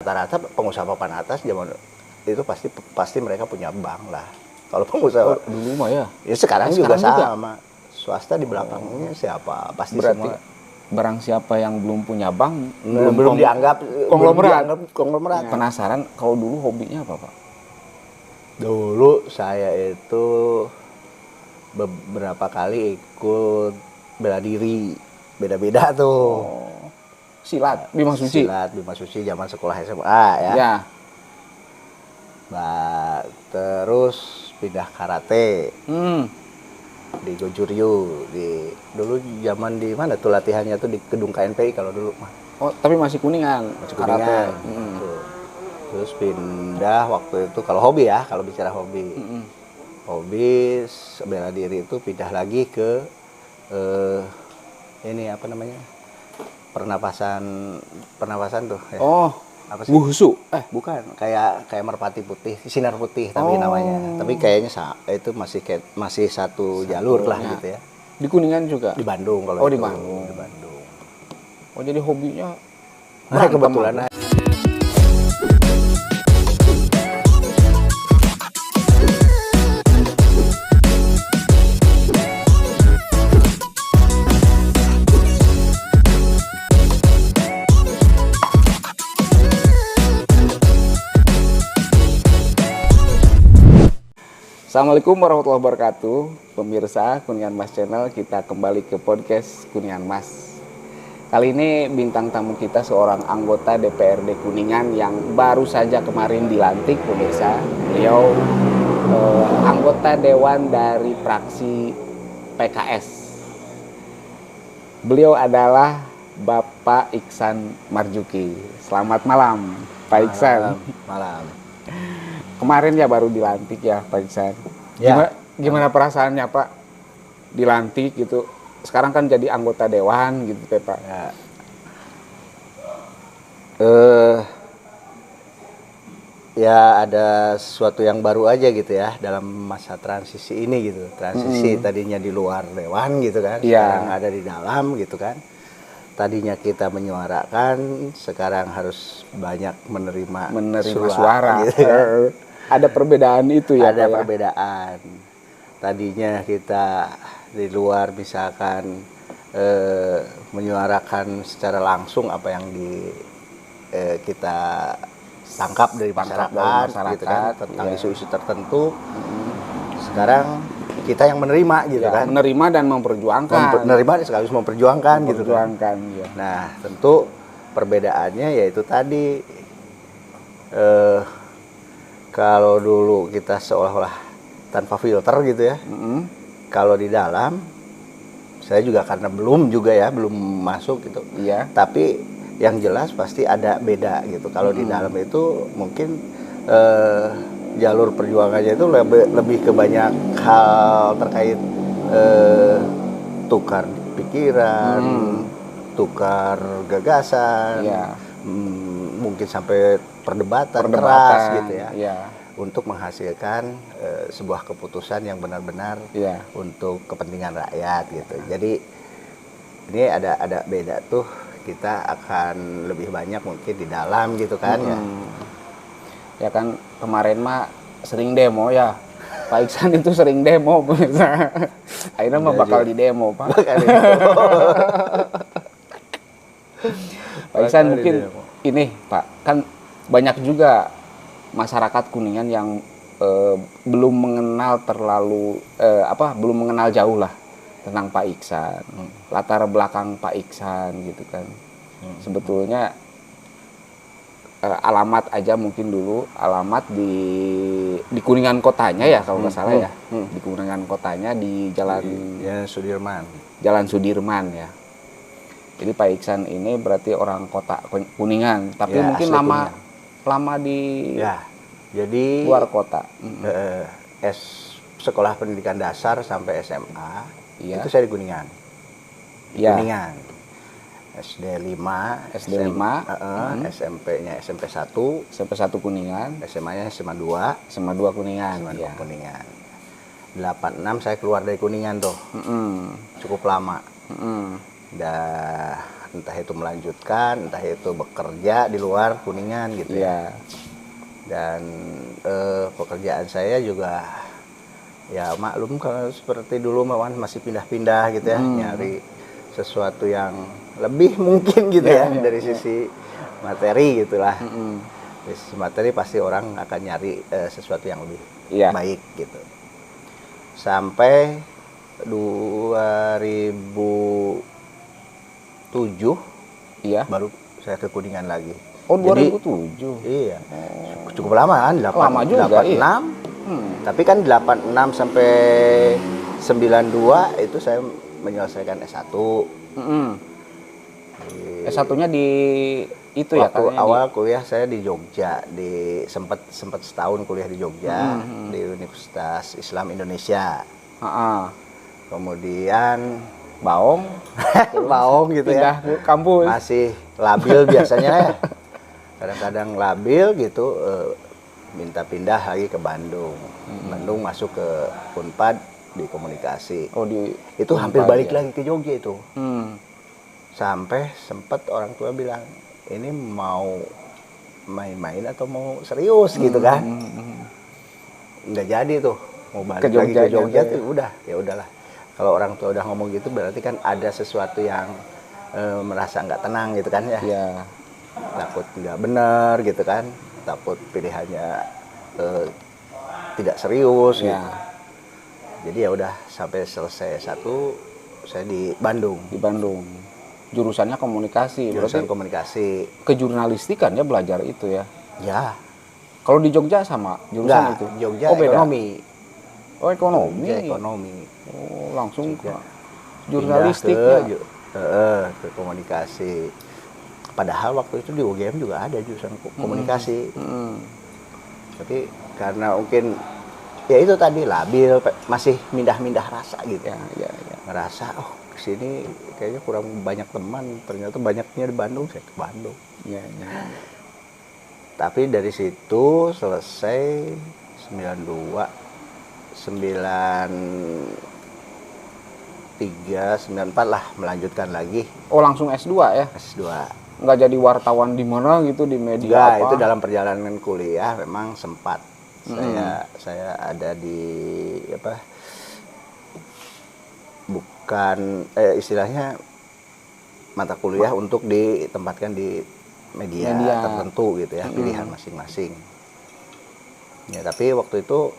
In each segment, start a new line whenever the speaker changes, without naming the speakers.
rata-rata pengusaha papan atas zaman itu pasti mereka punya bank lah. Kalau pengusaha
dulu mah ya.
Ya sekarang juga
sekarang
sama. Swasta di belakangnya siapa? Pasti
Berarti
semua.
barang siapa yang belum punya bank
Belum dianggap konglomerat.
Penasaran kalau dulu hobinya apa, Pak?
Dulu saya itu beberapa kali ikut bela diri. Beda-beda tuh.
Silat, Bima Suci.
Silat, Bima Suci zaman sekolah SMA ya.
Ya.
Terus pindah karate di Goju-ryu dulu zaman di mana tuh latihannya tuh di gedung KNPI kalau dulu mah.
Oh, tapi masih Kuningan, karate.
Terus pindah waktu itu kalau hobi ya, kalau bicara hobi. Hobi bela diri itu pindah lagi ke ini apa namanya? Pernapasan tuh ya.
Oh,
apa sih?
Wusu.
Bukan, kayak merpati putih, sinar putih tapi namanya. Tapi kayaknya itu masih satu jalur lah gitu ya.
Di Kuningan juga.
Di Bandung kalau
itu.
Di Bandung.
Oh, jadi hobinya
kebetulan.
Assalamualaikum warahmatullahi wabarakatuh. Pemirsa Kuningan Mas Channel, kita kembali ke podcast Kuningan Mas. Kali ini bintang tamu kita seorang anggota DPRD Kuningan yang baru saja kemarin dilantik, pemirsa. Beliau anggota dewan dari fraksi PKS. Beliau adalah Bapak Iksan Marzuki. Selamat malam, Pak Iksan.
Malam.
Kemarin ya baru dilantik ya Pak Iksan.
Ya.
Gimana perasaannya Pak dilantik gitu? Sekarang kan jadi anggota dewan gitu Pak.
Ya. Ya ada sesuatu yang baru aja gitu ya dalam masa transisi ini gitu. Transisi tadinya di luar dewan gitu kan, sekarang ada di dalam gitu kan. Tadinya kita menyuarakan, sekarang harus banyak menerima
suara gitu kan. Ada perbedaan itu ya?
Ada perbedaan. Tadinya kita di luar misalkan menyuarakan secara langsung apa yang kita tangkap dari masyarakat gitu kan, tentang isu-isu tertentu. Sekarang kita yang menerima gitu kan.
Menerima dan memperjuangkan.
Menerima dan sekaligus memperjuangkan gitu kan.
Ya.
Nah, tentu perbedaannya yaitu tadi kalau dulu kita seolah-olah tanpa filter gitu ya. Kalau di dalam, saya juga karena belum masuk gitu.
Iya.
Tapi yang jelas pasti ada beda gitu. Kalau di dalam itu mungkin jalur perjuangannya itu lebih ke banyak hal terkait tukar pikiran, tukar gagasan.
Iya.
Mungkin sampai perdebatan keras gitu ya, untuk menghasilkan sebuah keputusan yang benar-benar untuk kepentingan rakyat gitu. Jadi ini ada beda tuh, kita akan lebih banyak mungkin di dalam gitu kan ya.
Ya kan kemarin mah sering demo ya. Pak Iksan itu sering demo pemirsa. Akhirnya mah bakal di demo Pak. Pak Iksan mungkin ini Pak, kan banyak juga masyarakat Kuningan yang belum mengenal belum mengenal jauh lah tentang Pak Iksan, latar belakang Pak Iksan gitu kan. Sebetulnya alamat aja mungkin dulu, alamat di Kuningan kotanya ya kalau nggak salah ya, di Kuningan kotanya di Jalan Sudirman ya. Jadi Pak Iksan ini berarti orang kota Kuningan, tapi ya, mungkin lama di
jadi
luar kota.
Sekolah pendidikan dasar sampai SMA itu saya di Kuningan. Kuningan. SD 5, SMP-nya SMP 1,
Kuningan,
SMA-nya SMA 2
Kuningan.
Kuningan. 86 saya keluar dari Kuningan tuh. Cukup lama. entah itu melanjutkan, entah itu bekerja di luar Kuningan gitu ya. Dan pekerjaan saya juga ya maklum kalau seperti dulu masih pindah-pindah gitu ya, nyari sesuatu yang lebih mungkin gitu dari sisi materi gitulah. Dari sisi materi pasti orang akan nyari sesuatu yang lebih baik gitu. Sampai 2007 baru saya ke Kuningan lagi.
Oh, 2007.
Jadi, iya. Cukup lama kan,
lama juga,
86. Tapi kan 86 sampai 92 itu saya menyelesaikan S1.
S1-nya di itu ya,
waktu awal kuliah saya di Jogja, sempat setahun kuliah di Jogja di Universitas Islam Indonesia. Kemudian
Baong
gitu
pindah
ya.
Ke kampus.
Masih labil biasanya ya. Kadang-kadang labil gitu, minta pindah lagi ke Bandung. Bandung masuk ke Unpad di komunikasi. Itu hampir balik lagi ke Jogja itu. Sampai sempat orang tua bilang, ini mau main-main atau mau serius gitu kan. Nggak jadi tuh, mau balik lagi ke Jogja tuh udah, ya udahlah. Kalau orang tua udah ngomong gitu berarti kan ada sesuatu yang merasa nggak tenang gitu kan ya. Takut nggak benar gitu kan, takut pilihannya tidak serius gitu. Jadi ya udah, sampai selesai S1 saya di Bandung.
Jurusannya komunikasi.
Jurusan komunikasi.
Kejurnalistikan ya belajar itu ya.
Ya.
Kalau di Jogja sama jurusan itu.
Jogja ekonomi.
Oh, ekonomi. Oh, langsung ke jurnalistik ya.
Ke komunikasi. Padahal waktu itu di UGM juga ada jurusan komunikasi. Tapi karena mungkin ya itu tadi labil, masih mindah-mindah rasa gitu. Ngerasa kesini kayaknya kurang banyak teman, ternyata banyaknya di Bandung, saya ke Bandung. Tapi dari situ selesai 92, 93, 94 lah melanjutkan lagi.
Oh, langsung S2 ya?
S2.
Nggak jadi wartawan di mana gitu, di media
itu dalam perjalanan kuliah memang sempat saya ada di bukan istilahnya mata kuliah untuk ditempatkan di media tertentu gitu ya, pilihan masing-masing. Ya, tapi waktu itu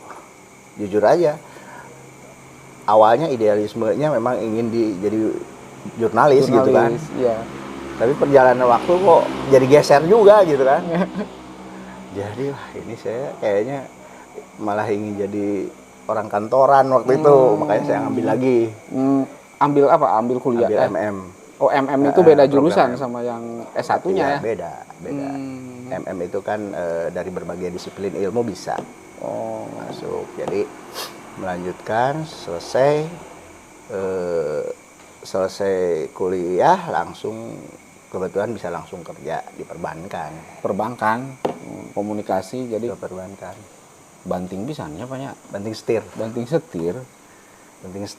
jujur aja, awalnya idealismenya memang ingin jadi jurnalis gitu kan. Tapi perjalanan waktu kok jadi geser juga gitu kan. Jadi wah, ini saya kayaknya malah ingin jadi orang kantoran waktu itu, makanya saya ambil lagi.
Ambil apa? Ambil kuliah?
Ambil MM.
Oh, MM itu beda jurusan sama yang S1-nya ya?
Beda. MM itu kan dari berbagai disiplin ilmu bisa masuk. Jadi melanjutkan, selesai kuliah langsung kebetulan bisa langsung kerja di perbankan.
Komunikasi jadi
perbankan.
Banting pisannya banyak.
Banting setir.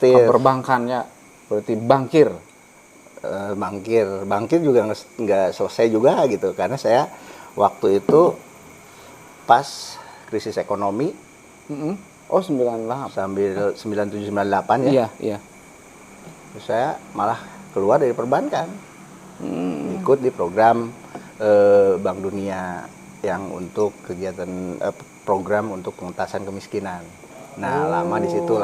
Perbankannya berarti bangkir.
Bangkir juga nggak selesai juga gitu, karena saya waktu itu pas krisis ekonomi.
Oh, 98.
Sambil 97 98 ya.
Iya.
Terus saya malah keluar dari perbankan. Ikut di program Bank Dunia yang untuk kegiatan program untuk pengentasan kemiskinan. Nah, lama di situ.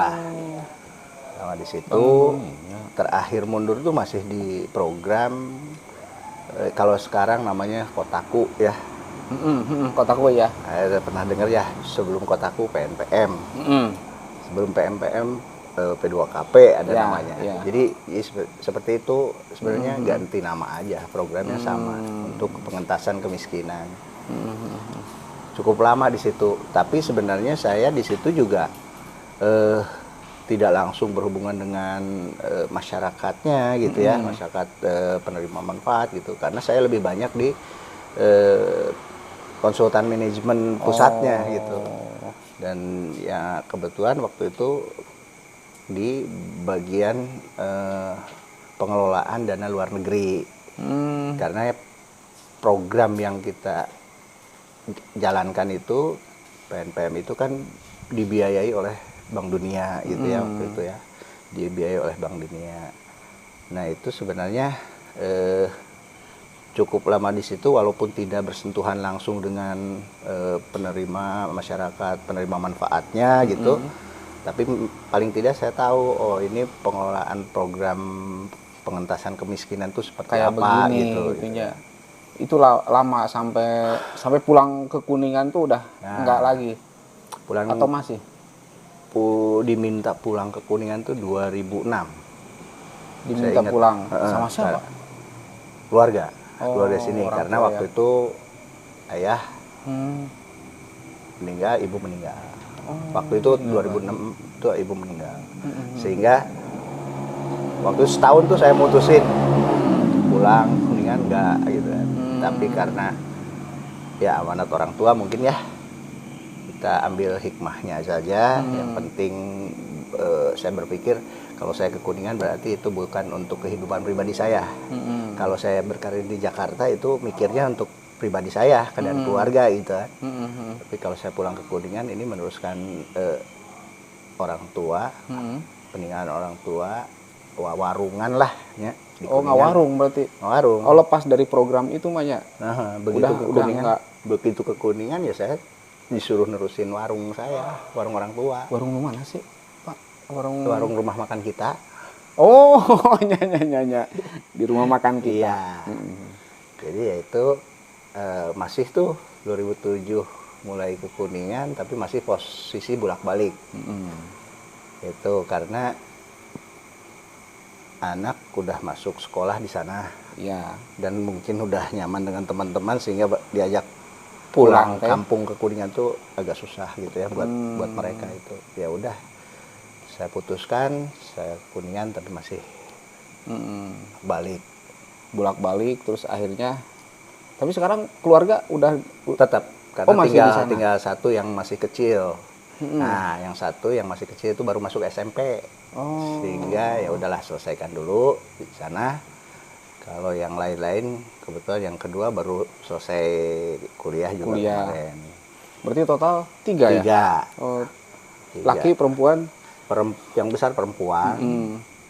Terakhir mundur tuh masih di program kalau sekarang namanya Kotaku ya.
Kotaku ya.
Saya pernah dengar ya, sebelum Kotaku PNPM. Sebelum PNPM P2KP ada namanya. Jadi seperti itu, sebenarnya ganti nama aja, programnya sama untuk pengentasan kemiskinan. Cukup lama di situ, tapi sebenarnya saya di situ juga tidak langsung berhubungan dengan masyarakatnya gitu ya, masyarakat penerima manfaat gitu, karena saya lebih banyak di konsultan manajemen pusatnya gitu. Dan ya kebetulan waktu itu di bagian pengelolaan dana luar negeri Karena program yang kita jalankan itu, PNPM itu kan dibiayai oleh Bank Dunia gitu ya waktu itu ya. Dibiayai oleh Bank Dunia. Nah itu sebenarnya cukup lama di situ walaupun tidak bersentuhan langsung dengan penerima masyarakat, penerima manfaatnya gitu. Tapi paling tidak saya tahu, oh ini pengelolaan program pengentasan kemiskinan tuh seperti
kayak
apa
begini,
gitu.
Itunya. Itu lama sampai pulang ke Kuningan tuh udah enggak lagi.
Pulang
atau masih?
Diminta pulang ke Kuningan tuh 2006.
Diminta pulang sama siapa?
Keluarga sini karena waktu itu ayah meninggal, ibu meninggal. Waktu itu 2006 itu ibu meninggal. Sehingga waktu setahun tuh saya mutusin pulang Kuningan enggak gitu kan. Tapi karena ya amanat orang tua mungkin ya kita ambil hikmahnya saja. Yang penting saya berpikir kalau saya ke Kuningan berarti itu bukan untuk kehidupan pribadi saya. Kalau saya berkarir di Jakarta itu mikirnya untuk pribadi saya dan keluarga gitu kan. Tapi kalau saya pulang ke Kuningan ini meneruskan orang tua, peninggalan orang tua, warungan lah ya.
Ngawarung berarti.
Ngawarung.
Oh lepas dari program itu mah ya.
Nah, begitu ke Kuningan ya saya disuruh nerusin warung saya, warung orang tua.
Warung mana sih, Pak?
Warung rumah makan kita.
Oh, nyanya. Di rumah makan kita.
Iya. Jadi ya itu masih tuh 2007 mulai ke Kuningan tapi masih posisi bolak-balik. Itu karena anak udah masuk sekolah di sana.
Iya.
Dan mungkin udah nyaman dengan teman-teman sehingga diajak pulang kampung ke Kuningan tuh agak susah gitu ya buat mereka itu. Ya udah. Saya putuskan saya Kuningan tapi masih
bolak-balik terus akhirnya. Tapi sekarang keluarga udah
tetap karena
masih
tinggal satu yang masih kecil. Nah, yang satu yang masih kecil itu baru masuk SMP. Sehingga ya udahlah selesaikan dulu di sana. Kalau yang lain-lain kebetulan yang kedua baru selesai kuliah juga kemarin.
Berarti total 3 ya? Oh, 3. Laki perempuan?
Yang besar perempuan.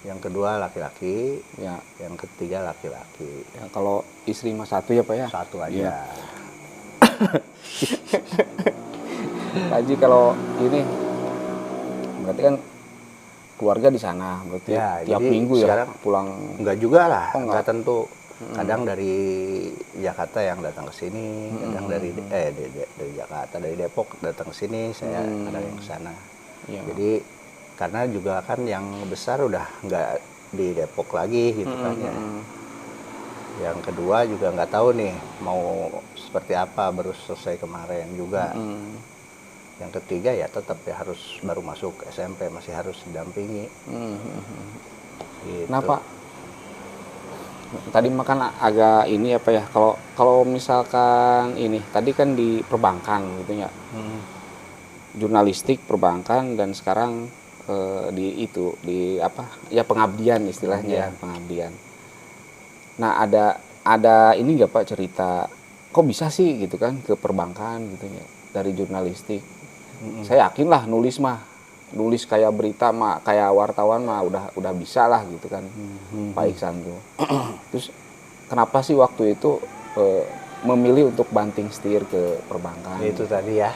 Yang kedua laki-laki. Ya. Yang ketiga laki-laki.
Ya, kalau istri mah satu ya Pak ya?
Satu aja. Ya.
Pak Haji kalau ini berarti kan keluarga di sana berarti
ya,
tiap minggu ya pulang?
Enggak juga lah, enggak tentu. Kadang dari Jakarta yang datang ke sini, kadang dari Jakarta, dari Depok datang ke sini, saya kadang yang ke sana. Ya. Jadi karena juga kan yang besar udah enggak di Depok lagi gitu kan ya. Yang kedua juga nggak tahu nih mau seperti apa, baru selesai kemarin juga. Yang ketiga ya tetap ya harus baru masuk SMP, masih harus didampingi.
Gitu. Nah Pak, tadi makan agak ini apa ya, kalau misalkan ini tadi kan di perbankan gitu ya, jurnalistik perbankan dan sekarang di apa ya pengabdian istilahnya pengabdian. Nah ada ini nggak Pak cerita kok bisa sih gitu kan ke perbankan gitu ya dari jurnalistik? Saya yakin lah nulis kayak berita mah kayak wartawan mah udah bisa lah gitu kan Pak Iksan tuh. Terus kenapa sih waktu itu memilih untuk banting setir ke perbankan?
Itu tadi ya.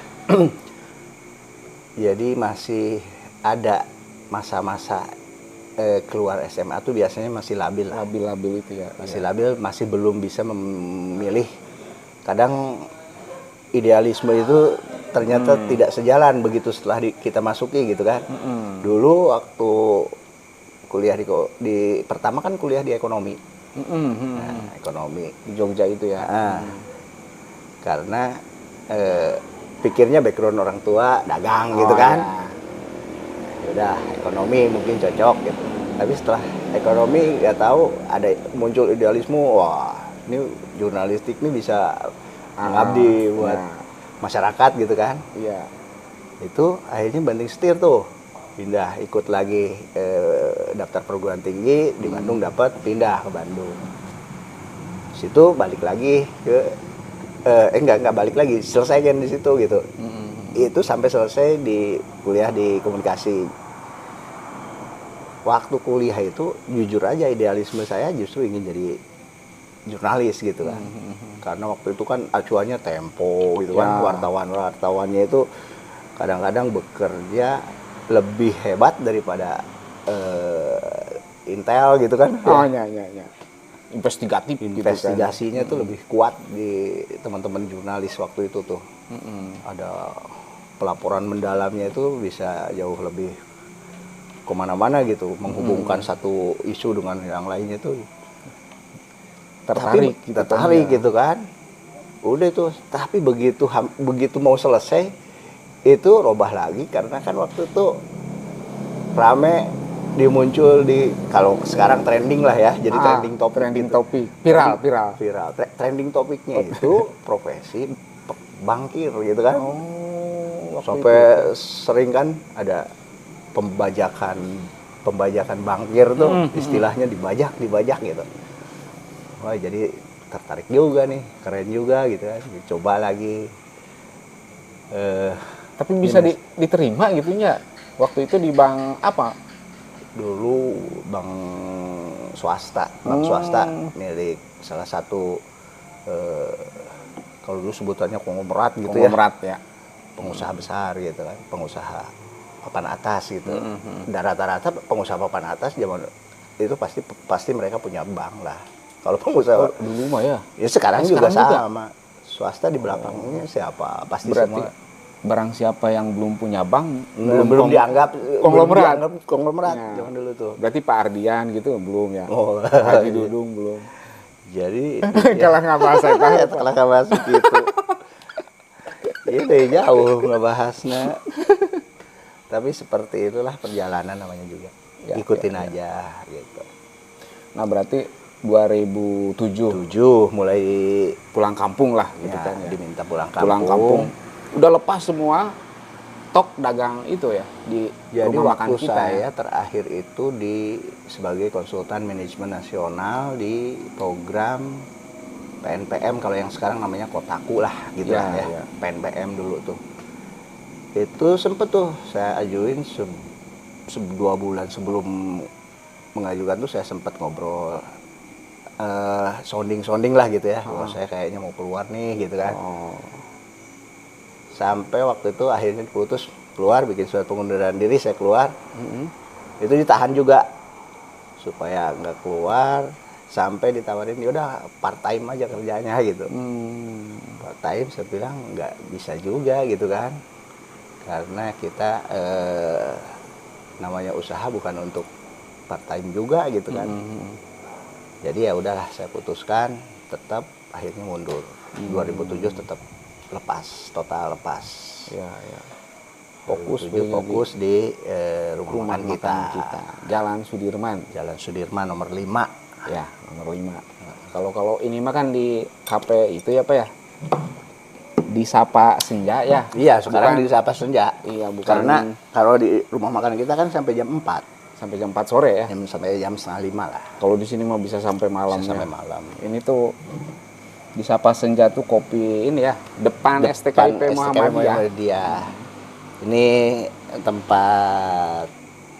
Jadi masih ada masa-masa keluar SMA tuh biasanya masih labil
itu ya.
Masih labil, masih belum bisa memilih. Kadang idealisme itu ternyata tidak sejalan begitu setelah kita masuki gitu kan. Dulu waktu kuliah di pertama kan kuliah di ekonomi. Nah, ekonomi
di Jogja itu ya.
Karena pikirnya background orang tua dagang gitu kan. Udah ekonomi mungkin cocok gitu. Tapi setelah ekonomi nggak tahu ada muncul idealisme, wah ini jurnalistik ini bisa mengabdi buat masyarakat gitu kan. Iya. Itu akhirnya banting setir tuh, pindah ikut lagi daftar perguruan tinggi di Bandung, dapat pindah ke Bandung. Situ balik lagi ke enggak balik lagi, selesaikan di situ gitu. Itu sampai selesai di kuliah di komunikasi. Waktu kuliah itu jujur aja idealisme saya justru ingin jadi jurnalis gitu kan. Karena waktu itu kan acuannya Tempo gitu kan, wartawannya itu kadang-kadang bekerja lebih hebat daripada Intel gitu kan.
Oh ya.
Investigasinya tuh lebih kuat di teman-teman jurnalis waktu itu tuh. Ada pelaporan mendalamnya itu bisa jauh lebih kemana-mana gitu, menghubungkan satu isu dengan yang lainnya tuh tertarik gitu kan. Udah itu, tapi begitu mau selesai itu robah lagi karena kan waktu itu rame dimuncul di, kalau sekarang trending lah ya, jadi trending topik
viral.
Trending topiknya itu profesi bankir gitu kan. Sampai sering kan ada pembajakan bankir tuh, istilahnya dibajak gitu. Wah, jadi tertarik juga nih, keren juga gitu kan, coba lagi.
Tapi bisa diterima gitunya waktu itu di bank apa?
Dulu bank swasta milik salah satu kalau dulu sebutannya konglomerat gitu
ya.
Pengusaha besar gitu kan, pengusaha papan atas gitu. Dan rata-rata pengusaha papan atas zaman itu pasti mereka punya bank lah. Kalau pengusaha
dulu mah ya.
Ya sekarang juga sama. Swasta di belakangnya siapa? Pasti
berarti
semua.
Barang siapa yang belum punya bank
belum dianggap
konglomerat
ya. Zaman dulu tuh.
Berarti Pak Ardian gitu belum ya. Haji Dudung belum.
Jadi
kalau nggak bahas
gitu. Ini jauh ngebahasnya. Tapi seperti itulah perjalanan namanya juga. Ikutin aja gitu.
Nah, berarti 2007
mulai
pulang kampung lah gitu kan ya.
Diminta pulang kampung.
Udah lepas semua tok dagang itu ya di
jadi
rumah makan
waktu
kita.
Saya terakhir itu sebagai konsultan manajemen nasional di program PNPM, kalau yang sekarang namanya Kotaku lah gitu ya. PNPM dulu tuh. Itu sempet tuh saya ajuin 2 bulan sebelum mengajukan tuh saya sempet ngobrol sounding lah gitu ya. Saya kayaknya mau keluar nih gitu kan. Sampai waktu itu akhirnya diputus keluar, bikin surat pengunduran diri, saya keluar. Itu ditahan juga supaya nggak keluar, sampai ditawarin yaudah part time aja kerjanya gitu. Part time saya bilang nggak bisa juga gitu kan, karena kita namanya usaha bukan untuk part time juga gitu kan. Jadi ya udahlah, saya putuskan tetap akhirnya mundur. 2007 tetap total lepas. Fokus di rumah makan kita.
Jalan Sudirman
nomor 5.
Ya, nomor 5. Kalau ini mah kan di KP itu ya Pak ya? Di Sapa Senja ya?
Iya, sekarang di Sapa Senja.
Iya, bukan.
Karena kalau di rumah makan kita kan sampai jam 4.
Sampai jam 4 sore ya?
Sampai jam 4:30 lah.
Kalau di sini mah bisa sampai malam.
Sampai malam.
Ini tuh di Sapa Senja tuh kopi ini ya, depan STKIP Muhammadiyah. Ini tempat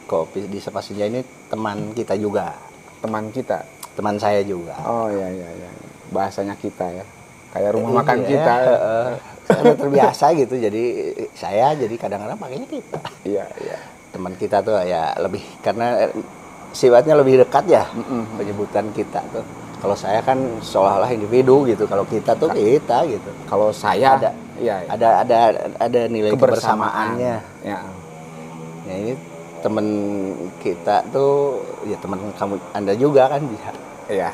kopi di Sapa Senja ini teman kita juga. Teman saya juga. Oh iya. Bahasanya kita ya. Kayak rumah makan kita.
Saya terbiasa gitu, jadi kadang-kadang pakainya kita.
Iya.
Teman kita tuh ya lebih, karena sifatnya lebih dekat ya penyebutan kita tuh. Kalau saya kan seolah-olah individu gitu, kalau kita tuh kita gitu.
Kalau saya
ada nilai kebersamaannya.
Ya
ini teman kita tuh ya teman Anda juga kan bisa.
Iya.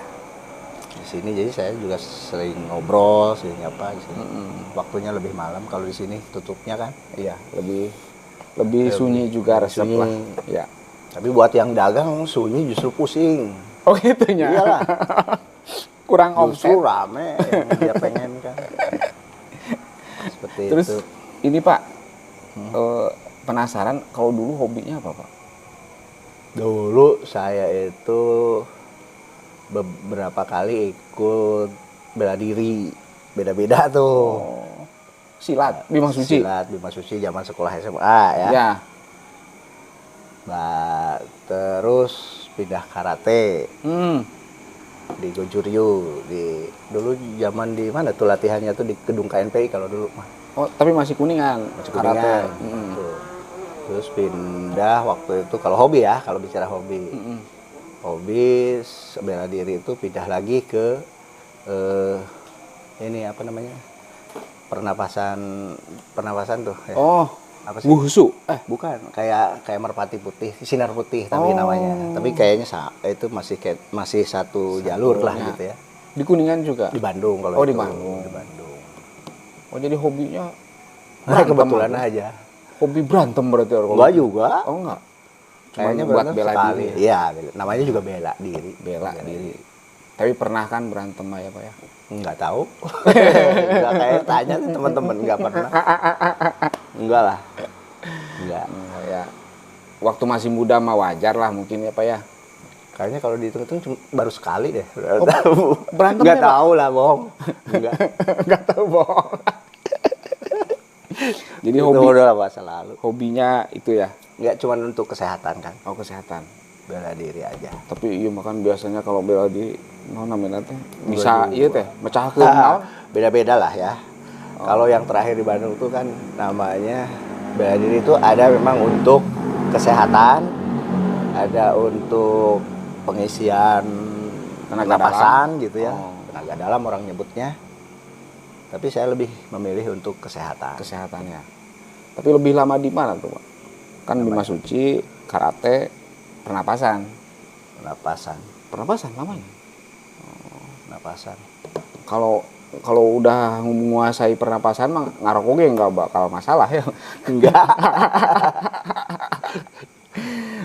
Di sini jadi saya juga sering ngobrol, sering apa di sini. Waktunya lebih malam, kalau di sini tutupnya kan.
Iya, lebih sunyi juga resep lah. Ya.
Tapi buat yang dagang sunyi justru pusing.
Oh gitunya.
Iyalah.
Kurang omset.
Justru rame yang dia pengen kan. Seperti
Terus,
itu.
Ini Pak, penasaran kalau dulu hobinya apa Pak?
Dulu saya itu beberapa kali ikut bela diri, beda-beda tuh.
Silat, Bima Suci.
Silat, Bima Suci zaman sekolah SMA ya.
Ya.
Nah, terus pindah karate. Di Gojuryu, dulu zaman di mana tuh latihannya tuh di gedung KNPI kalau dulu mah.
Oh, tapi masih Kuningan.
Masih Kuningan. Terus pindah waktu itu kalau hobi ya, kalau bicara hobi. Hobi bela diri itu pindah lagi ke ini apa namanya? Pernapasan tuh ya.
Oh,
apa sih?
Wusu.
Bukan, kayak merpati putih, sinar putih tapi namanya. Tapi kayaknya itu masih satu jalur lah gitu ya.
Di Kuningan juga.
Di Bandung kalau
itu.
Di
Bandung.
Oh,
jadi hobinya
kebetulan aja.
Hobi berantem berarti orang.
Enggak juga.
Oh, enggak.
Kayaknya buat bela diri. Iya, namanya juga bela diri.
Bela diri. Tapi pernah kan berantem ya, Pak ya?
Enggak tahu. Enggak, kayak tanya tuh teman-teman, enggak pernah. Enggak lah. Enggak.
Ya. Waktu masih muda mah wajar lah mungkin ya, Pak ya.
Kayaknya kalau dihitung-hitung baru sekali deh.
Berantem
enggak tahu lah, bohong.
Enggak tahu, bohong. Jadi
itu udah masa lalu.
Hobinya itu ya?
Enggak cuma untuk kesehatan kan.
Oh, kesehatan.
Bela diri aja.
Tapi iya makan biasanya kalau bela diri namanya teh bisa iya teh mecahkeun
beda-beda lah ya. Kalau yang terakhir di Bandung itu kan namanya bela diri itu ada memang untuk kesehatan, ada untuk pengisian pernapasan gitu ya. Tenaga dalam orang nyebutnya. Tapi saya lebih memilih untuk kesehatan.
Kesehatannya. Tapi lebih lama di mana tuh, Pak? Kan Bima Suci, karate, pernapasan lamanya.
Pernapasan.
Kalau udah menguasai pernapasan mah ngarok oge nggak bakal masalah ya.
Enggak.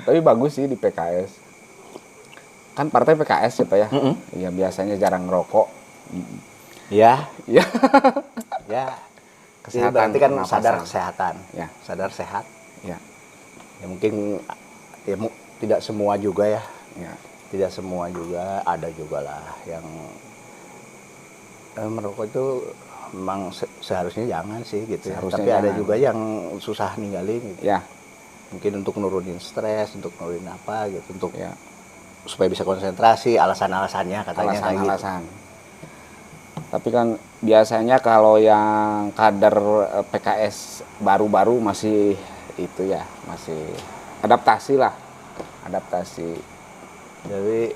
Tapi bagus sih di PKS. Kan partai PKS ya, Pak ya. Iya, biasanya jarang ngerokok.
Iya.
Iya.
Ya.
Kesehatan
berarti kan
pernapasan.
sadar kesehatan.
Ya.
Sadar sehat.
Ya.
Ya mungkin ya tidak semua juga ya.
Ya.
Tidak semua juga, ada juga lah yang merokok itu memang seharusnya jangan sih gitu ya. Tapi jangan. Ada juga yang susah ninggalin gitu.
Ya.
Mungkin untuk nurunin stres, untuk nurunin apa gitu, untuk supaya bisa konsentrasi, alasan-alasannya katanya
alasan. Gitu. Tapi kan biasanya kalau yang kader PKS baru-baru masih itu ya, masih adaptasi lah.
Jadi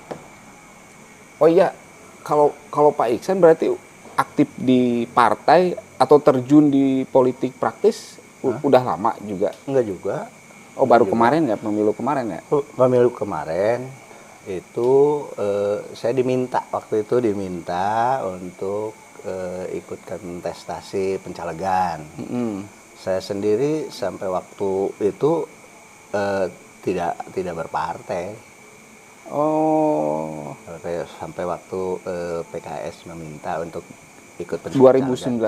oh iya, kalau Pak Iksan berarti aktif di partai atau terjun di politik praktis udah lama juga?
Enggak juga.
Oh, baru kemarin ya, pemilu kemarin ya?
Pemilu kemarin itu saya diminta untuk ikut kontestasi pencalegan. Saya sendiri sampai waktu itu tidak berpartai.
Oh.
Sampai waktu PKS meminta untuk ikut
2019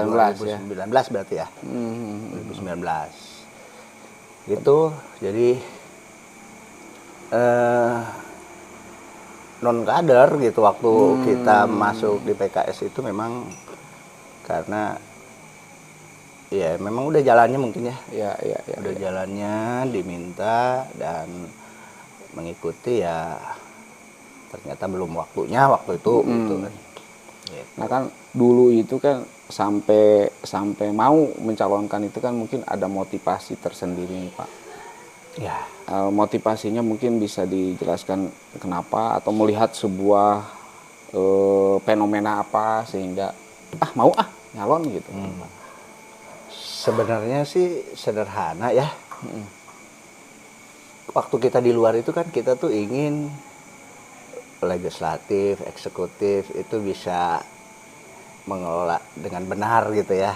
ya.
2019 berarti ya. 2019. Gitu. Jadi non kader gitu waktu kita masuk di PKS itu memang karena ya memang udah jalannya mungkin ya. Udah jalannya diminta dan mengikuti ya ternyata belum waktunya waktu itu gitu kan.
Nah kan dulu itu kan sampai mau mencalonkan itu kan mungkin ada motivasi tersendiri nih, Pak.
Ya.
Motivasinya mungkin bisa dijelaskan kenapa atau melihat sebuah fenomena apa sehingga mau nyalon gitu.
Sebenarnya sih sederhana ya. Waktu kita di luar itu kan kita tuh ingin legislatif, eksekutif itu bisa mengelola dengan benar gitu ya.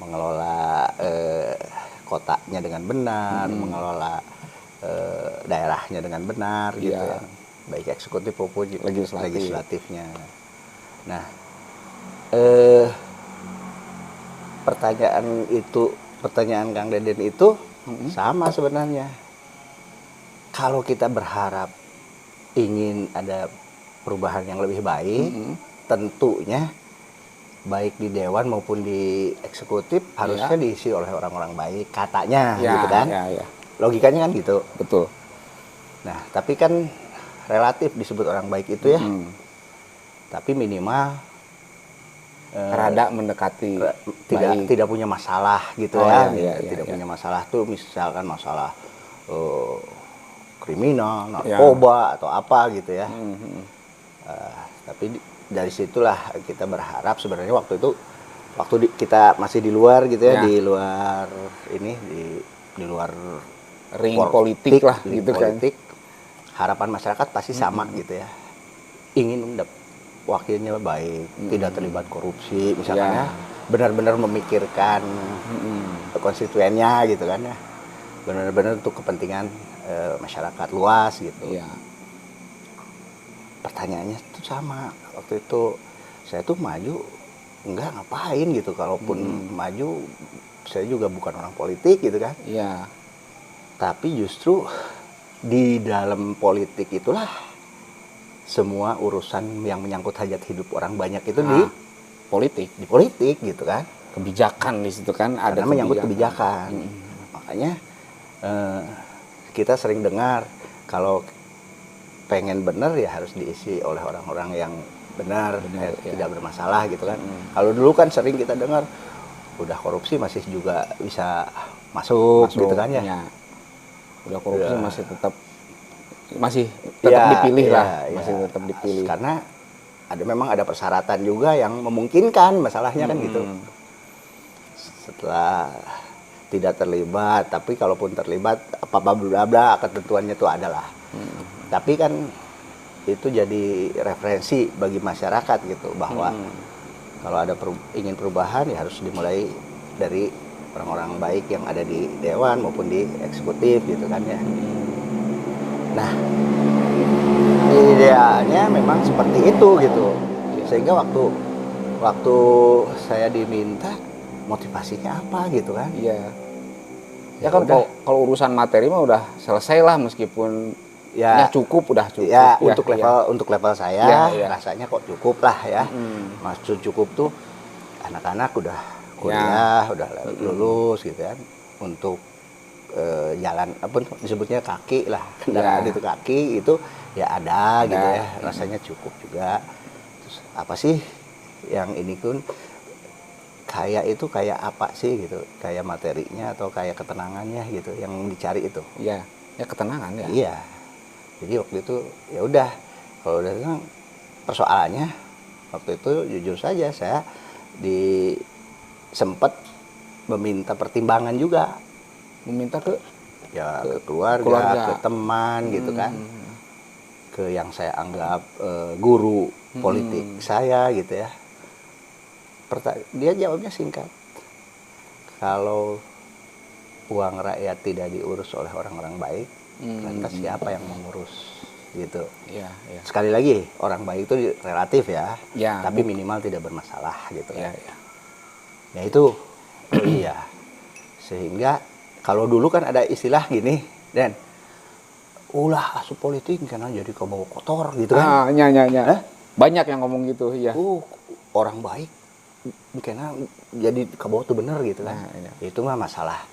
Mengelola kotanya dengan benar, mengelola daerahnya dengan benar gitu ya. Baik eksekutif maupun legislatifnya. Nah, pertanyaan Kang Deden itu sama sebenarnya. Kalau kita berharap ingin ada perubahan yang lebih baik, tentunya baik di dewan maupun di eksekutif harusnya diisi oleh orang-orang baik, katanya gitu kan. Logikanya kan gitu.
Betul.
Nah, tapi kan relatif disebut orang baik itu ya. Tapi minimal
rada mendekati
tidak punya masalah gitu tidak punya masalah tuh, misalkan masalah kriminal, narkoba atau apa gitu ya. Tapi dari situlah kita berharap sebenarnya waktu kita masih di luar gitu ya, di luar ini, di luar
ring politik lah gitu
politik, kan. Harapan masyarakat pasti sama gitu ya. Ingin wakilnya baik, tidak terlibat korupsi misalkan ya. Benar-benar memikirkan konstituennya gitu kan ya. Benar-benar untuk kepentingan masyarakat luas gitu. Pertanyaannya tuh sama. Waktu itu saya tuh maju enggak ngapain gitu, kalaupun maju saya juga bukan orang politik gitu kan. Tapi justru di dalam politik itulah semua urusan yang menyangkut hajat hidup orang banyak itu di politik gitu kan.
Kebijakan di situ kan ada,
karena menyangkut kebijakan. Makanya kita sering dengar kalau pengen benar ya harus diisi oleh orang-orang yang benar, tidak bermasalah gitu kan. Kalau dulu kan sering kita dengar udah korupsi masih juga bisa masuk gitu kan ya.
Udah korupsi masih tetap dipilih lah, masih tetap dipilih.
Karena memang ada persyaratan juga yang memungkinkan, masalahnya kan gitu. Setelah tidak terlibat, tapi kalaupun terlibat apa bla bla ketentuannya itu adalah. Tapi kan itu jadi referensi bagi masyarakat gitu, bahwa kalau ada ingin perubahan ya harus dimulai dari orang-orang baik yang ada di dewan maupun di eksekutif gitu kan ya. Nah, idealnya memang seperti itu gitu. Sehingga waktu saya diminta motivasinya apa gitu kan.
Ya kan kalau urusan materi mah udah selesai lah, meskipun cukup.
Untuk level saya rasanya kok cukup lah ya. Maksud cukup tuh anak-anak udah kuliah, udah lulus gitu kan. Untuk jalan apa disebutnya kaki lah, kendaraan itu kaki itu ya ada gitu ya, rasanya cukup juga. Terus apa sih yang ini pun kayak apa sih gitu, kayak materinya atau kayak ketenangannya gitu yang dicari itu.
Ya ketenangan ya.
Iya. Jadi waktu itu ya udah, kalau udah tenang, persoalannya waktu itu jujur saja saya sempat meminta pertimbangan juga.
Meminta ke
keluarga, ke teman gitu kan, ke yang saya anggap guru politik saya gitu ya. Dia jawabnya singkat, kalau uang rakyat tidak diurus oleh orang-orang baik, lantas siapa yang mengurus gitu. Sekali lagi orang baik itu relatif ya, tapi minimal tidak bermasalah gitu kan. Ya itu sehingga kalau dulu kan ada istilah gini, Dan, ulah asup politik karena jadi kebawa kotor gitu kan.
Banyak yang ngomong gitu, ya.
Orang baik karena jadi kebawa tuh bener gitu kan. Itu mah masalah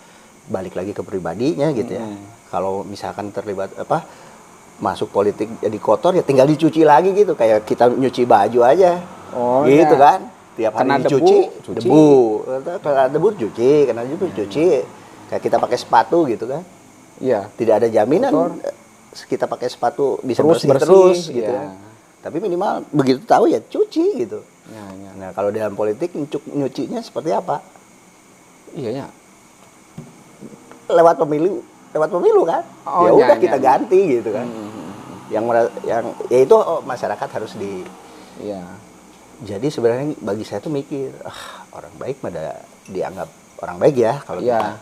balik lagi ke pribadinya gitu ya. Kalau misalkan terlibat masuk politik jadi kotor ya tinggal dicuci lagi gitu, kayak kita nyuci baju aja. Gitu kan. Tiap hari dicuci, debu. Kalau debu cuci, kena debu cuci. Kayak kita pakai sepatu gitu kan. Tidak ada jaminan kita pakai sepatu bisa bersih terus gitu kan. Tapi minimal begitu tahu ya cuci gitu. Nah, kalau dalam politik nyucinya seperti apa? Lewat pemilu kan. Ya udah kita ganti gitu kan. Yang ya itu masyarakat harus Jadi sebenarnya bagi saya tuh mikir, orang baik pada dianggap orang baik ya kalau kita.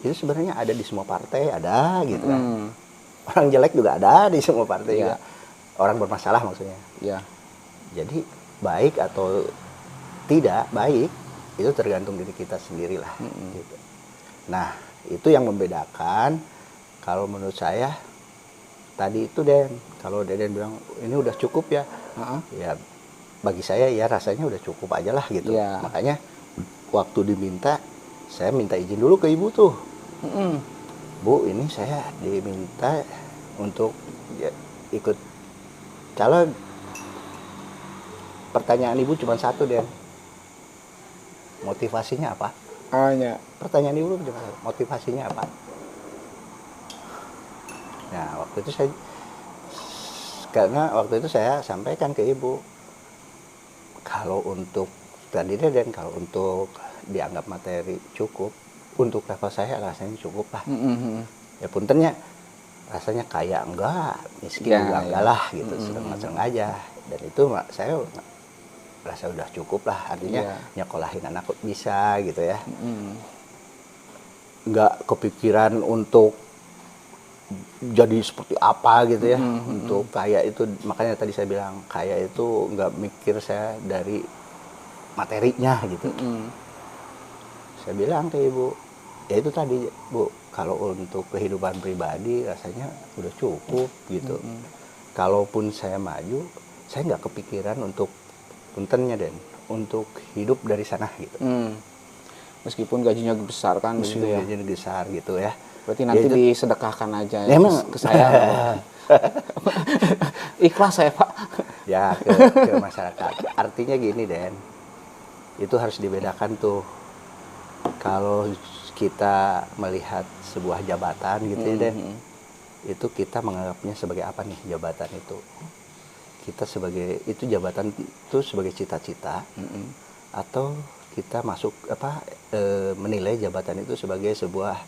Itu sebenarnya ada di semua partai, ada gitu kan. Orang jelek juga ada di semua partai juga. Orang bermasalah maksudnya. Jadi baik atau tidak baik itu tergantung diri kita sendirilah. Gitu. Nah, itu yang membedakan kalau menurut saya tadi itu Den, kalau Deden bilang ini udah cukup ya, ya bagi saya ya rasanya udah cukup aja lah gitu. Makanya waktu diminta, saya minta izin dulu ke ibu tuh. Bu, ini saya diminta untuk ya, ikut calon. Pertanyaan ibu cuma satu Den, motivasinya apa? Pertanyaan ibu cuma motivasinya apa? Nah, waktu itu saya sampaikan ke ibu, kalau untuk tadi Deden, kalau untuk dianggap materi cukup, untuk level saya rasanya cukup lah. Ya puntennya rasanya kaya enggak, miskin juga enggak lah gitu, sedang-sedang aja. Dan itu saya rasa udah cukup lah, artinya nyekolahin anak bisa gitu ya. Enggak kepikiran untuk jadi seperti apa gitu ya, untuk kaya itu. Makanya tadi saya bilang kaya itu nggak mikir saya dari materinya gitu. Saya bilang ke ibu, ya itu tadi Bu, kalau untuk kehidupan pribadi rasanya udah cukup gitu. Kalaupun saya maju, saya nggak kepikiran untuk puntennya Den, untuk hidup dari sana gitu.
Meskipun gajinya besar kan,
meskipun gitu ya. Gajinya besar gitu ya.
Berarti nanti ya disedekahkan aja ya, ke saya. Ikhlas saya Pak.
Ya ke masyarakat. Artinya gini Den, itu harus dibedakan tuh. Kalau kita melihat sebuah jabatan gitu ya Den, itu kita menganggapnya sebagai apa nih jabatan itu? Kita sebagai itu jabatan itu sebagai cita-cita, atau kita masuk menilai jabatan itu sebagai sebuah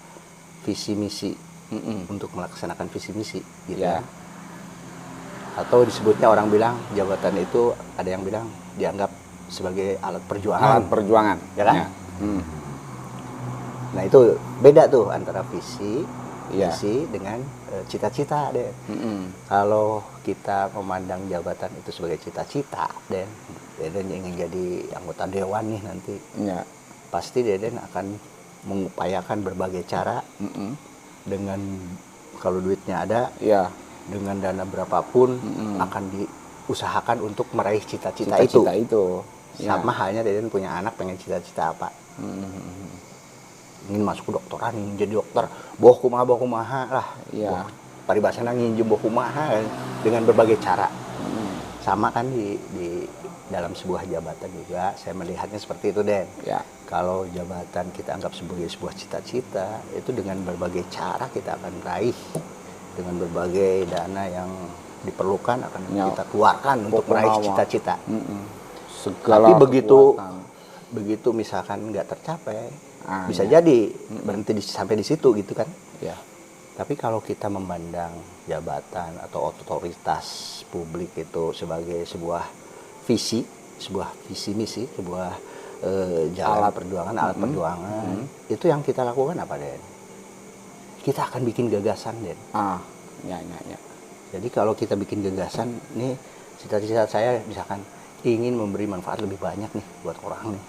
visi misi untuk melaksanakan visi misi gitu ya. Atau disebutnya orang bilang jabatan itu ada yang bilang dianggap sebagai alat perjuangan. Ya kan? Nah itu beda tuh antara visi dengan cita-cita deh. Kalau kita memandang jabatan itu sebagai cita-cita Deden ingin jadi anggota dewan nih nanti, pasti Deden akan mengupayakan berbagai cara dengan kalau duitnya ada, dengan dana berapapun akan diusahakan untuk meraih cita-cita itu. Sama halnya Deden punya anak pengen cita-cita apa? Ingin masuk kedokteran, ingin jadi dokter, boh kumaha lah. Paribasana nginjem boh kumaha dengan berbagai cara. Sama kan di dalam sebuah jabatan juga saya melihatnya seperti itu Den. Kalau jabatan kita anggap sebagai sebuah cita-cita, itu dengan berbagai cara kita akan raih, dengan berbagai dana yang diperlukan akan kita keluarkan untuk meraih cita-cita. Tapi begitu misalkan nggak tercapai, bisa jadi berhenti sampai di situ gitu kan. Tapi kalau kita memandang jabatan atau otoritas publik itu sebagai sebuah visi misi, sebuah alat perjuangan, itu yang kita lakukan apa Den? Kita akan bikin gagasan Den. Jadi kalau kita bikin gagasan nih, cita-cita saya misalkan ingin memberi manfaat lebih banyak nih buat orang nih.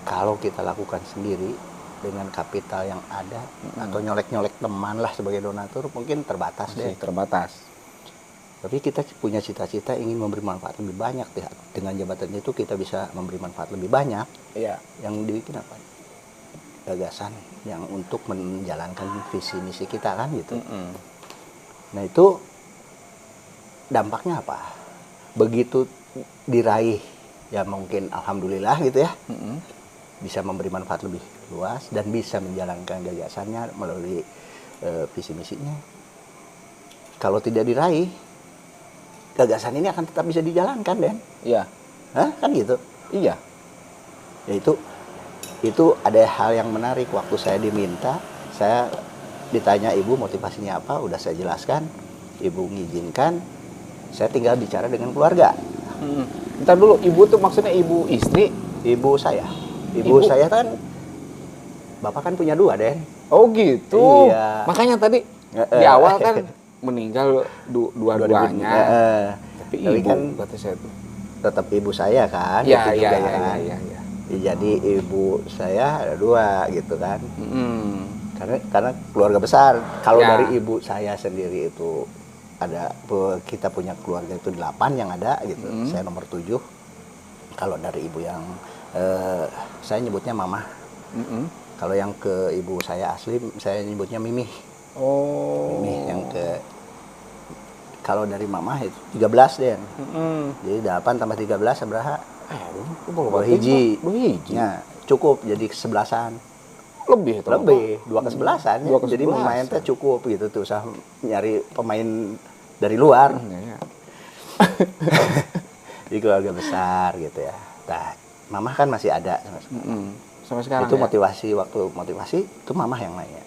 Kalau kita lakukan sendiri dengan kapital yang ada, atau nyolek-nyolek teman lah sebagai donatur, mungkin terbatas deh. Tapi kita punya cita-cita ingin memberi manfaat lebih banyak deh. Dengan jabatan itu kita bisa memberi manfaat lebih banyak. Yang dibikin apa? Gagasan yang untuk menjalankan visi misi kita kan gitu. Nah itu dampaknya apa? Begitu diraih, ya mungkin alhamdulillah gitu ya. Bisa memberi manfaat lebih luas dan bisa menjalankan gagasannya melalui visi misinya. Kalau tidak diraih, gagasan ini akan tetap bisa dijalankan Den. Kan gitu. Ya itu ada hal yang menarik. Waktu saya diminta, saya ditanya ibu motivasinya apa, udah saya jelaskan, ibu mengizinkan, saya tinggal bicara dengan keluarga.
Bentar dulu, ibu tuh maksudnya ibu istri?
Ibu saya. Ibu saya kan, bapak kan punya 2 Den.
Oh gitu.
Iya.
Makanya tadi di awal kan meninggal dua-duanya. Tapi ibu kan kata saya tuh
tetap ibu saya kan.
Iya.
Jadi ibu saya ada 2 gitu kan. Karena keluarga besar. Kalau dari ibu saya sendiri itu kita punya keluarga itu 8 yang ada gitu. Saya nomor 7. Kalau dari ibu yang saya nyebutnya mama. Kalau yang ke ibu saya asli saya nyebutnya Mimi. Mimi yang kalau dari mama itu 13 deh. Jadi 8 tambah 13 berapa? Dua hiji. Ya, cukup jadi kesebelasan.
Lebih
2 kesebelasan. Jadi pemain teh cukup gitu tuh, usah nyari pemain dari luar. Jadi keluarga besar gitu ya. Nah, mama kan masih ada
sampai sekarang.
Itu waktu motivasi itu mama yang nanya.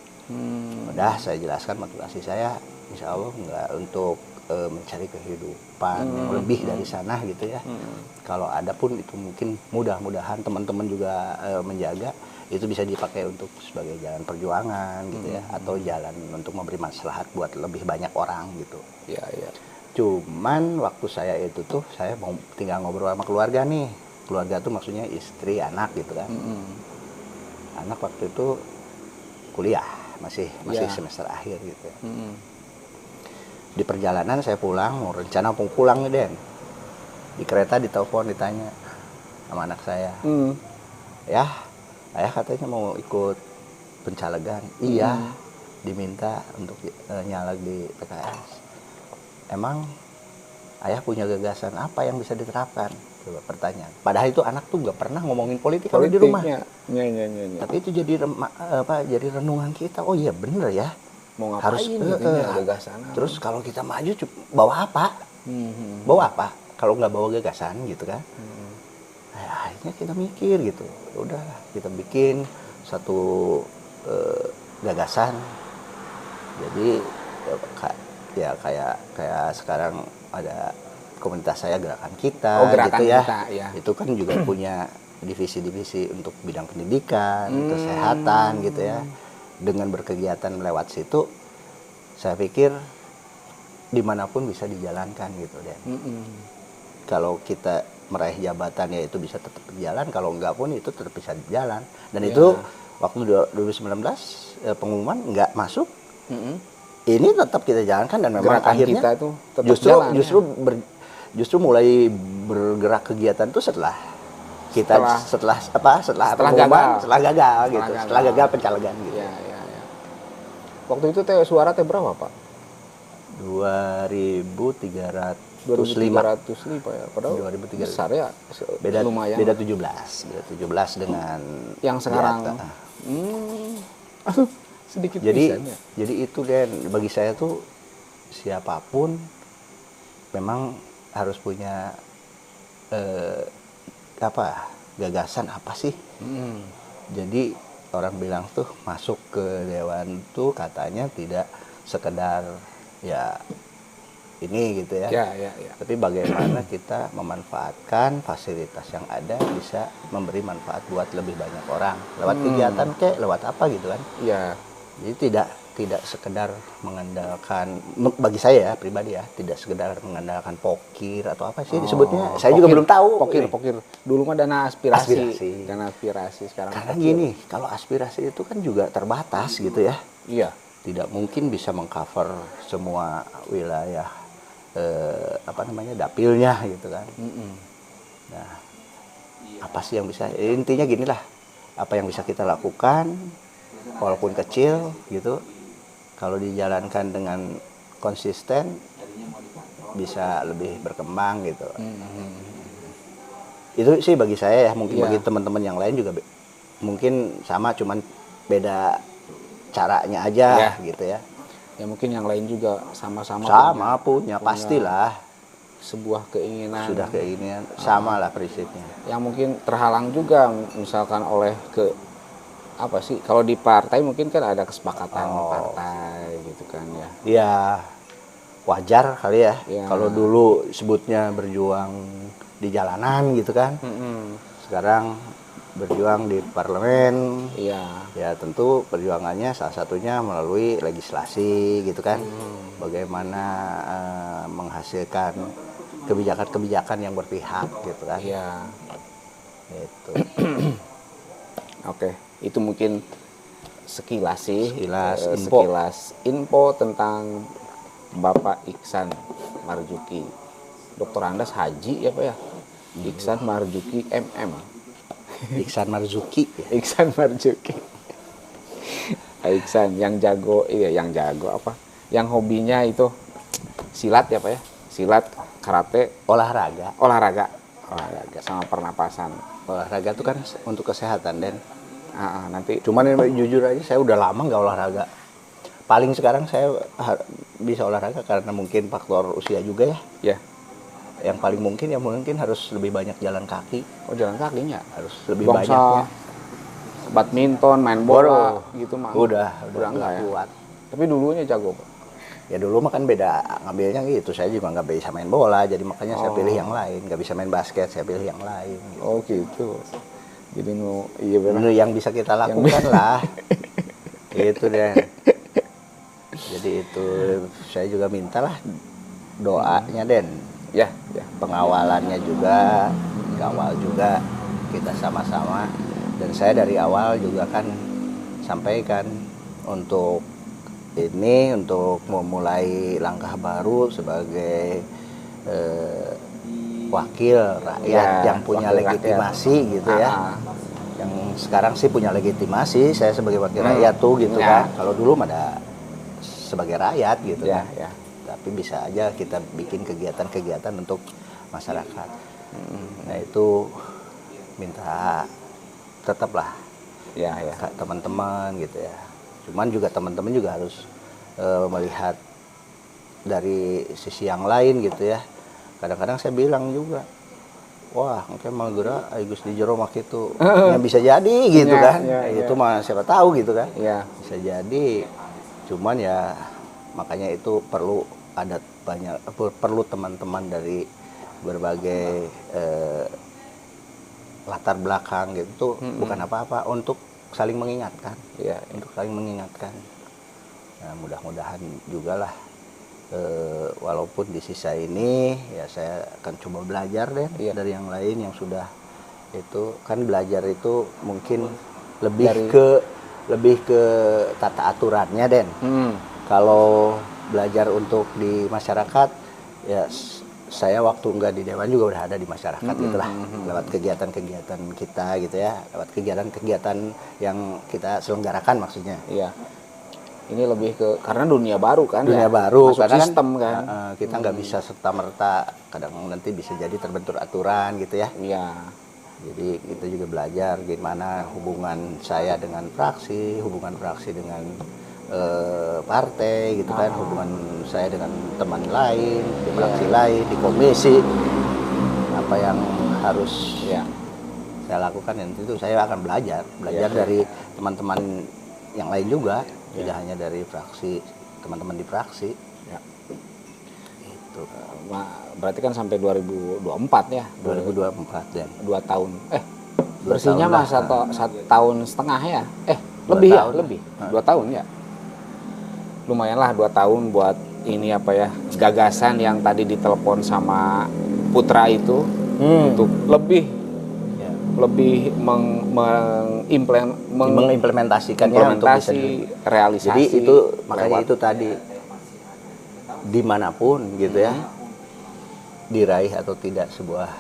Udah saya jelaskan motivasi saya, insya Allah nggak untuk mencari kehidupan yang lebih dari sana gitu ya. Kalau ada pun itu mungkin mudah-mudahan teman-teman juga menjaga itu bisa dipakai untuk sebagai jalan perjuangan gitu ya, atau jalan untuk memberi maslahat buat lebih banyak orang gitu.
Iya.
Cuman waktu saya itu tuh saya mau tinggal ngobrol sama keluarga nih. Keluarga tuh maksudnya istri, anak gitu kan. Anak waktu itu kuliah, masih semester akhir gitu ya. Di perjalanan saya pulang, mau rencana mau pulang nih Den. Di kereta ditelepon ditanya sama anak saya. Ya, ayah katanya mau ikut pencalegan. Iya, diminta untuk nyaleg di PKS. Emang ayah punya gagasan apa yang bisa diterapkan? Coba pertanyaan. Padahal itu anak tuh nggak pernah ngomongin politik kalau di rumah.
Ya.
Tapi itu jadi jadi renungan kita. Oh iya bener ya.
Mau ngapain gitu ya gagasan.
Terus kalau kita maju bawa apa? Bawa apa? Kalau nggak bawa gagasan gitu kan? Akhirnya kita mikir gitu. Udah kita bikin satu gagasan. Jadi ya kayak sekarang ada komunitas saya Gerakan Kita
Gerakan
gitu ya.
Kita, ya.
Itu kan juga punya divisi-divisi untuk bidang pendidikan, kesehatan gitu ya. Dengan berkegiatan melewat situ, saya pikir dimanapun bisa dijalankan gitu deh. Kalau kita meraih jabatan ya itu bisa tetap berjalan, kalau enggak pun itu tetap bisa berjalan. Dan itu waktu 2019 pengumuman enggak masuk, ini tetap kita jalankan dan memang
Gerakan
akhirnya
kita itu tetap jalan,
justru mulai bergerak kegiatan itu setelah gagal pencalegan gitu.
Ya. Waktu itu suara berapa Pak?
2.305
ya. Padahal
2.300
besar ya.
Lumayan. Beda 17 dengan
yang sekarang. Sedikit
jadi itu Den, bagi saya tuh siapapun memang harus punya gagasan apa sih. Jadi orang bilang tuh masuk ke dewan tuh katanya tidak sekedar ya ini gitu ya.
Ya.
Tapi bagaimana kita memanfaatkan fasilitas yang ada bisa memberi manfaat buat lebih banyak orang lewat kegiatan lewat apa gitu kan.
Iya.
Jadi tidak sekedar mengandalkan, bagi saya pribadi ya, tidak sekedar mengandalkan pokir atau apa sih disebutnya. Saya juga belum tahu.
Pokir. Dulu mah dana aspirasi. Dana aspirasi sekarang.
Karena gini, kalau aspirasi itu kan juga terbatas gitu ya.
Iya.
Tidak mungkin bisa mengcover semua wilayah dapilnya gitu kan. Nah, apa sih yang bisa? Intinya gini lah, apa yang bisa kita lakukan walaupun kecil gitu, kalau dijalankan dengan konsisten bisa lebih berkembang gitu. Itu sih bagi saya ya, mungkin bagi teman-teman yang lain juga mungkin sama, cuman beda caranya aja gitu ya.
Ya mungkin yang lain juga sama-sama
punya pastilah
sebuah keinginan.
Sudah keinginan sama lah prinsipnya.
Yang mungkin terhalang juga misalkan oleh kalau di partai mungkin kan ada kesepakatan partai gitu kan ya.
Iya, wajar kali ya. Kalau dulu sebutnya berjuang di jalanan gitu kan. Sekarang berjuang di parlemen.
Iya.
Ya tentu perjuangannya salah satunya melalui legislasi gitu kan. Bagaimana menghasilkan kebijakan-kebijakan yang berpihak gitu kan.
Iya.
Itu.
Oke. Itu mungkin sekilas sih,
sekilas
info tentang Bapak Iksan Marzuki. Dokter Andas Haji ya Pak ya? Iksan Marzuki MM.
Iksan Marzuki.
Iksan Marzuki. Iksan yang jago, yang jago apa? Yang hobinya itu silat ya Pak ya? Silat, karate,
olahraga
sama pernapasan.
Olahraga itu kan untuk kesehatan, Den.
Nanti.
Cuman jujur aja saya udah lama nggak olahraga. Paling sekarang saya bisa olahraga karena mungkin faktor usia juga ya.
Ya.
Yang paling mungkin harus lebih banyak jalan kaki.
Oh, jalan kakinya
harus lebih banyaknya.
Badminton, main bola gitu mah.
Udah
enggak ya.
Kuat.
Tapi dulunya jago, Pak.
Ya dulu mah kan beda ngambilnya gitu. Saya juga nggak bisa main bola, jadi makanya saya pilih yang lain. Nggak bisa main basket, saya pilih yang lain. Gitu.
Oh gitu. Jadi iya benar.
Yang bisa kita lakukan lah. Itu deh. Jadi itu saya juga mintalah doanya, Den.
Ya.
Pengawalannya juga, kawal juga kita sama-sama. Dan saya dari awal juga kan sampaikan untuk memulai langkah baru sebagai wakil rakyat yang punya legitimasi gitu ya. Yang sekarang sih punya legitimasi, saya sebagai wakil rakyat tuh gitu kan. Kalau dulu ada sebagai rakyat gitu kan. Tapi bisa aja kita bikin kegiatan-kegiatan untuk masyarakat. Nah itu minta tetaplah teman-teman gitu ya. Cuman juga teman-teman juga harus melihat dari sisi yang lain gitu ya. Kadang-kadang saya bilang juga, wah mungkin Malgura Agus di jero mak itu yang bisa jadi gitu kan. Itu mah siapa tahu gitu kan. Bisa jadi. Cuman ya makanya itu perlu teman-teman dari berbagai latar belakang gitu. Bukan apa-apa, untuk saling mengingatkan. Untuk saling mengingatkan. Nah, mudah-mudahan juga lah walaupun di sisa ini ya saya akan coba belajar deh dari yang lain yang sudah itu kan. Belajar itu mungkin lebih ke tata aturannya, Den. Kalau belajar untuk di masyarakat ya saya waktu enggak di dewan juga udah ada di masyarakat gitulah, lewat kegiatan-kegiatan kita gitu ya, lewat kegiatan-kegiatan yang kita selenggarakan maksudnya.
Iya. Ini lebih ke karena dunia baru kan.
Dunia baru
karena sistem kan.
Kita nggak bisa serta merta, kadang nanti bisa jadi terbentur aturan gitu ya.
Iya.
Jadi kita juga belajar gimana hubungan saya dengan fraksi, hubungan fraksi dengan partai gitu kan, hubungan saya dengan teman lain di fraksi lain, di komisi, apa yang harus saya lakukan. Dan itu saya akan belajar dari teman-teman yang lain juga, tidak hanya dari fraksi, teman-teman di fraksi. Itu
berarti kan sampai 2024 ya.
2024 Dan
2 tahun. Bersihnya mah 1 tahun setengah ya. Lebih tahun. 2 tahun ya. Lumayanlah 2 tahun buat ini apa ya, gagasan yang tadi ditelepon sama Putra itu untuk lebih
mengimplementasikannya untuk bisa
realisasi.
Jadi itu makanya itu tadi dimanapun gitu ya, diraih atau tidak sebuah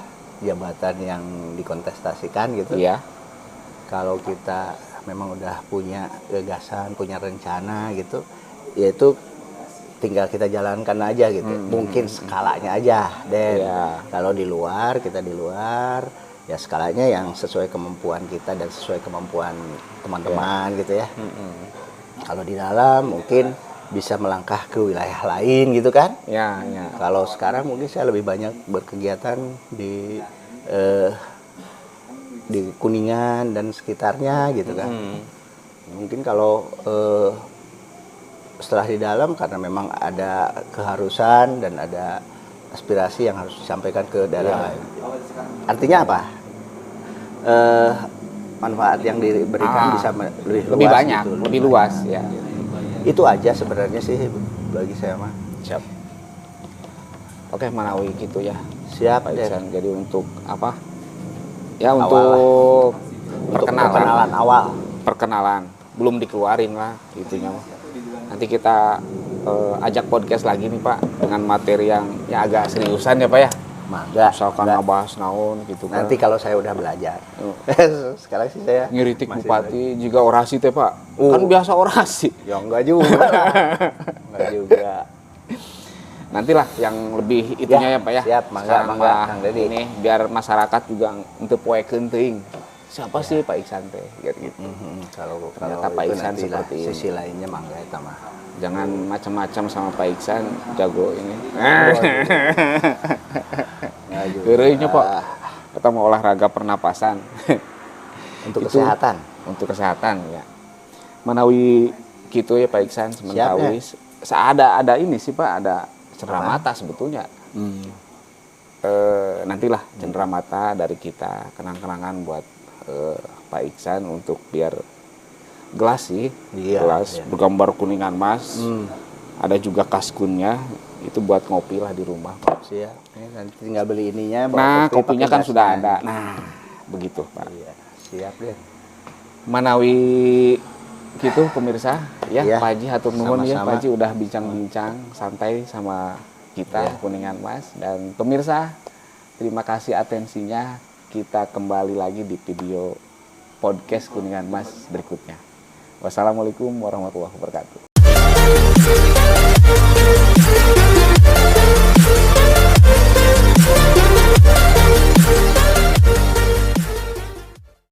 jabatan yang dikontestasikan gitu
ya.
Kalau kita memang udah punya gagasan, punya rencana gitu, yaitu tinggal kita jalankan aja gitu. Mungkin skalanya aja, Dan. Kalau di luar, kita di luar, ya skalanya yang sesuai kemampuan kita dan sesuai kemampuan teman-teman gitu ya. Kalau di dalam mungkin bisa melangkah ke wilayah lain gitu kan. Kalau sekarang mungkin saya lebih banyak berkegiatan di Kuningan dan sekitarnya gitu kan. Mungkin kalau setelah di dalam karena memang ada keharusan dan ada aspirasi yang harus disampaikan ke daerah lain. Artinya apa? Manfaat yang diberikan bisa
lebih banyak, gitu, lebih luas ya.
Itu aja sebenarnya sih bagi saya mah.
Siap. Oke, Manawi gitu ya.
Siap,
Jadi untuk apa? Ya untuk perkenalan awal. Perkenalan belum dikeluarin lah itunya. Nanti kita ajak podcast lagi nih Pak dengan materi yang ya agak seriusan ya Pak ya.
Mangga.
Misalkan ngebahas naon gitu kan.
Nanti kalau saya udah belajar. Sekarang sih saya
ngiritik bupati juga orasi teh Pak. Kan biasa orasi.
Ya enggak juga. Enggak juga.
Nantilah yang lebih itunya ya Pak ya.
Siap, mangga
Kang Dedi. Ini biar masyarakat juga untuk poekeun teuing. Siapa sih Pak Iksan teh gitu.
Kalau
ternyata Pak Iksan seperti ini.
Sisi lainnya mangga eta mah.
Jangan macam-macam sama Pak Iksan, jago ini. Heureunya Pak. Kita mau olahraga pernapasan.
Untuk kesehatan.
Untuk kesehatan ya. Manawi gitu ya Pak Iksan sementara ada ini sih Pak, ada cenderamata sebetulnya. Nantilah cenderamata dari kita, kenang-kenangan buat Pak Iksan untuk biar gelas sih, gelas bergambar kuningan mas. Ada juga kaskunnya, itu buat ngopi lah di rumah Pak.
Siap. Nanti tinggal beli ininya.
Nah kopinya kan sudah ada. Nah begitu Pak.
Iya, siap deh.
Manawi gitu pemirsa ya, Pak Haji hatur nuhun ya, Pak Haji udah bincang-bincang santai sama kita Kuningan Mas, dan pemirsa terima kasih atensinya. Kita kembali lagi di video podcast Kuningan Mas berikutnya. Wassalamualaikum warahmatullahi wabarakatuh.